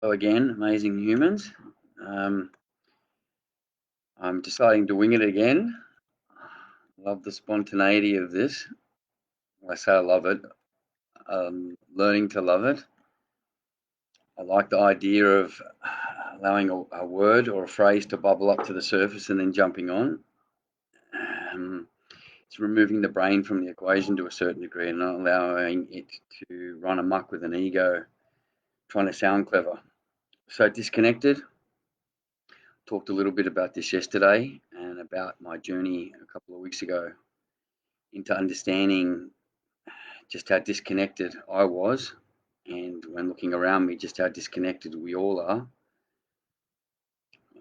So again, amazing humans. Um, I'm deciding to wing it again. Love the spontaneity of this. I say I love it. Learning to love it. I like the idea of allowing a word or a phrase to bubble up to the surface and then jumping on. Um, it's removing the brain from the equation to a certain degree and not allowing it to run amok with an ego trying to sound clever. So disconnected. Talked a little bit about this yesterday and about my journey a couple of weeks ago into understanding just how disconnected I was, and when looking around me, just how disconnected we all are.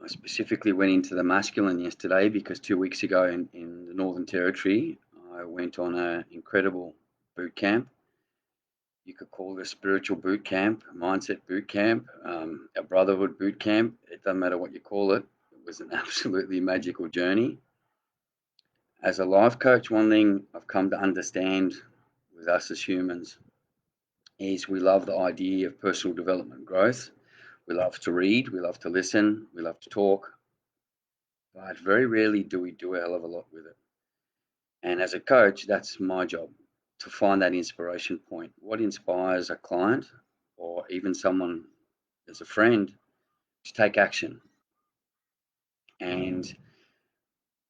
I specifically went into the masculine yesterday because 2 weeks ago in the Northern Territory, I went on an incredible boot camp. You could call it a spiritual boot camp, a mindset boot camp, a brotherhood boot camp. It doesn't matter what you call it. It was an absolutely magical journey. As a life coach, one thing I've come to understand with us as humans is we love the idea of personal development growth. We love to read, we love to listen, we love to talk, but very rarely do we do a hell of a lot with it. And as a coach, that's my job to find that inspiration point. What inspires a client or even someone as a friend to take action? And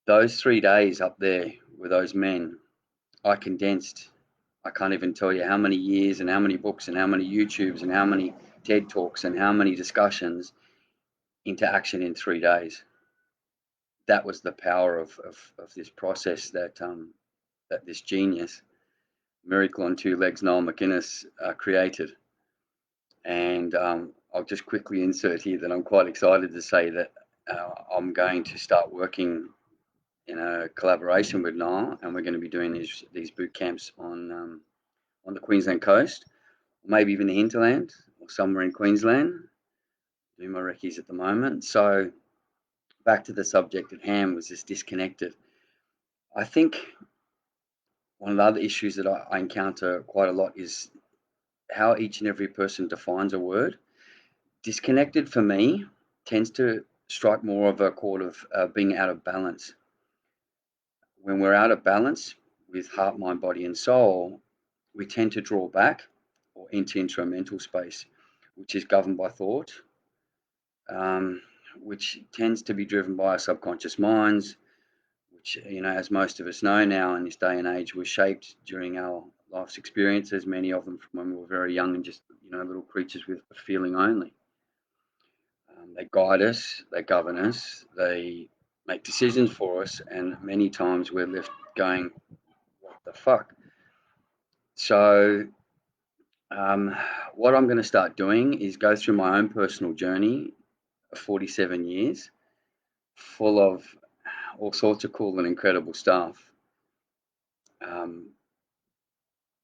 those 3 days up there with those men, I condensed. I can't even tell you how many years and how many books and how many YouTubes and how many TED Talks and how many discussions into action in 3 days. That was the power of this process that this genius, Miracle on Two Legs, Noel McInnes, created. And I'll just quickly insert here that I'm quite excited to say that I'm going to start working in a collaboration with Noel, and we're going to be doing these boot camps on the Queensland coast, or maybe even the hinterland, or somewhere in Queensland. Doing my recce's at the moment. So back to the subject at hand, was this disconnected. I think one of the other issues that I encounter quite a lot is how each and every person defines a word. Disconnected for me tends to strike more of a chord of being out of balance. When we're out of balance with heart, mind, body, and soul, we tend to draw back or enter into a mental space, which is governed by thought, um, which tends to be driven by our subconscious minds, which, as most of us know now in this day and age, were shaped during our life's experiences, many of them from when we were very young and just, little creatures with a feeling only. They guide us, they govern us, they make decisions for us, and many times we're left going, what the fuck? So, um, what I'm going to start doing is go through my own personal journey of 47 years, full of all sorts of cool and incredible stuff. Um,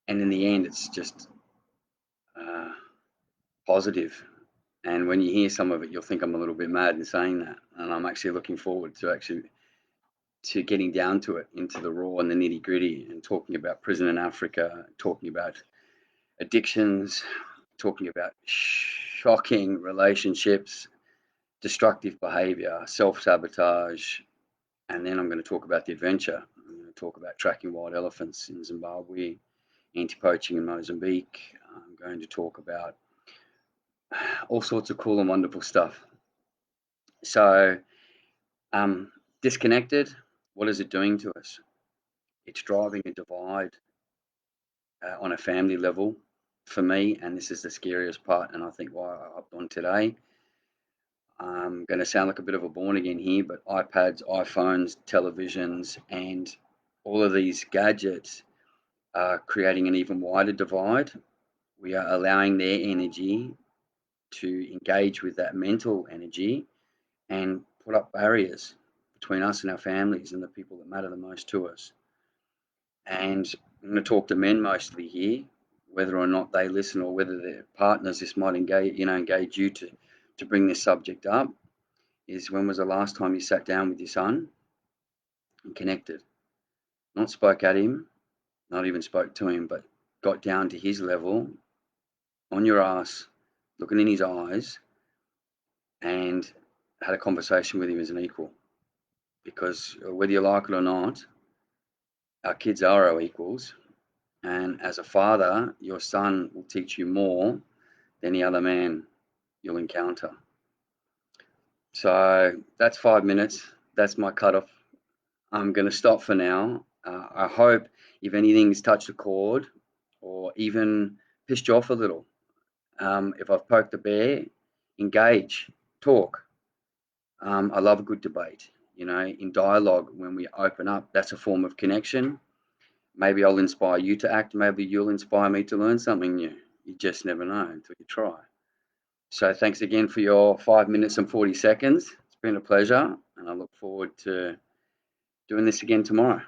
and in the end, it's just uh, positive. And when you hear some of it, you'll think I'm a little bit mad in saying that. And I'm actually looking forward to getting down to it, into the raw and the nitty gritty, and talking about prison in Africa, talking about addictions, talking about shocking relationships, destructive behavior, self sabotage, and then I'm going to talk about the adventure. I'm going to talk about tracking wild elephants in Zimbabwe, anti poaching in Mozambique. I'm going to talk about all sorts of cool and wonderful stuff. So, um, disconnected, what is it doing to us? It's driving a divide on a family level for me, and this is the scariest part, and I think why I hopped on today. I'm going to sound like a bit of a born again here, but iPads, iPhones, televisions, and all of these gadgets are creating an even wider divide. We are allowing their energy to engage with that mental energy and put up barriers between us and our families and the people that matter the most to us. And I'm going to talk to men mostly here, whether or not they listen or whether their partners, this might engage you to bring this subject up, is when was the last time you sat down with your son and connected? Not spoke at him, not even spoke to him, but got down to his level, on your ass, looking in his eyes, and had a conversation with him as an equal. Because whether you like it or not, our kids are our equals. And as a father, your son will teach you more than any other man you'll encounter. So that's 5 minutes. That's my cutoff. I'm going to stop for now. I hope if anything's touched a chord or even pissed you off a little, if I've poked the bear, engage, talk. I love a good debate. You know, in dialogue, when we open up, that's a form of connection. Maybe I'll inspire you to act. Maybe you'll inspire me to learn something new. You just never know until you try. So thanks again for your 5 minutes and 40 seconds. It's been a pleasure, and I look forward to doing this again tomorrow.